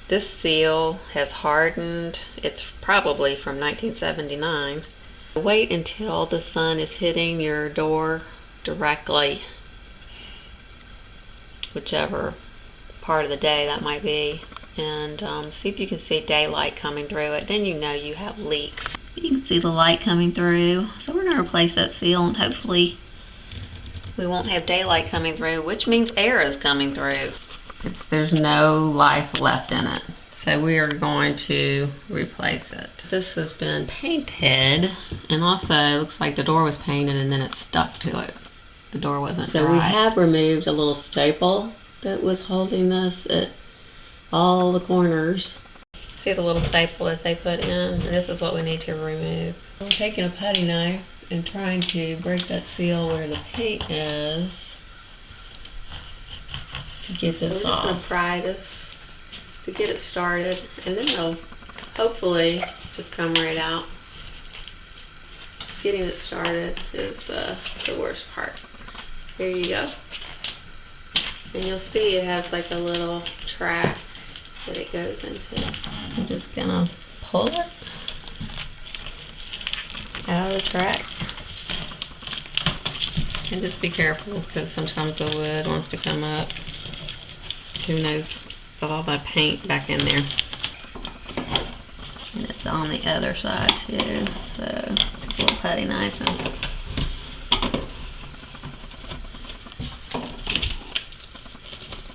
This seal has hardened. It's probably from 1979. Wait until the sun is hitting your door directly, whichever part of the day that might be, and see if you can see daylight coming through it. Then you know you have leaks. You can see the light coming through. So we're going to replace that seal, and hopefully we won't have daylight coming through, which means air is coming through. There's no life left in it. So we are going to replace it. This has been painted, and also it looks like the door was painted and then it stuck to it. The door wasn't dry. So we have removed a little staple that was holding this at all the corners. See the little staple that they put in? This is what we need to remove. I'm taking a putty knife and trying to break that seal where the paint is to get this off. We're just going to pry this to get it started, and then it'll hopefully just come right out. Just getting it started is the worst part. Here you go. And you'll see it has like a little track that it goes into. I'm just gonna pull it out of the track. And just be careful, because sometimes the wood wants to come up. Who knows, with all that paint back in there. And it's on the other side too, so take a little putty knife and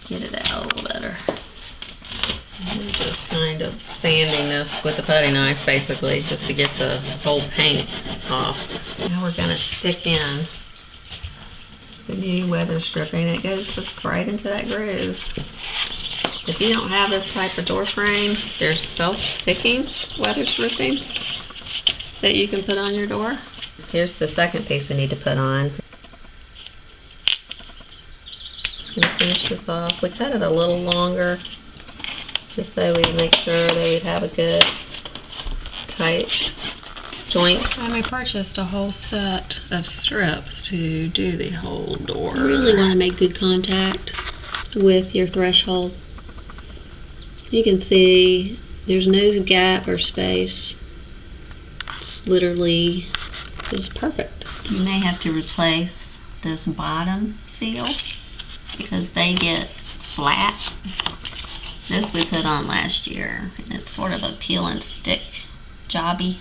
get it out a little better. And just kind of sanding this with the putty knife, basically, just to get the whole paint off. Now we're gonna stick in the new weather stripping. It goes just right into that groove. If you don't have this type of door frame, there's self-sticking weather stripping that you can put on your door. Here's the second piece we need to put on. Gonna finish this off. We cut it a little longer just so we make sure that we'd have a good tight joint. I purchased a whole set of strips to do the whole door. You really want to make good contact with your threshold. You can see there's no gap or space. It's literally just perfect. You may have to replace this bottom seal because they get flat. This we put on last year, and it's sort of a peel and stick jobby.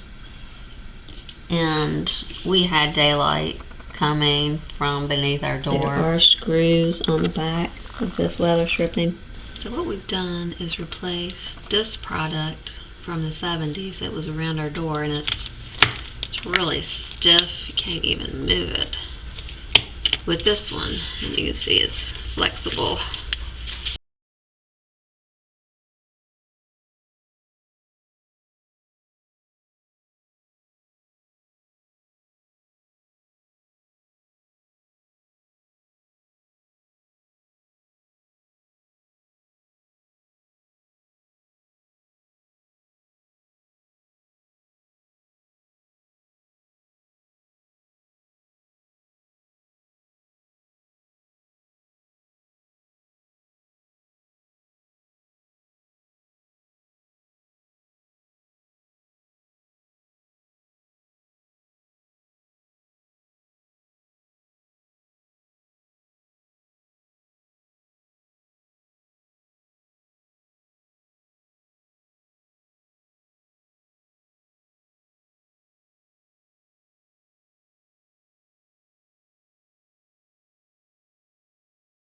And we had daylight coming from beneath our door. There are screws on the back of this weather stripping. So what we've done is replace this product from the 70s that was around our door, and it's really stiff. You can't even move it. With this one, and you can see it's flexible.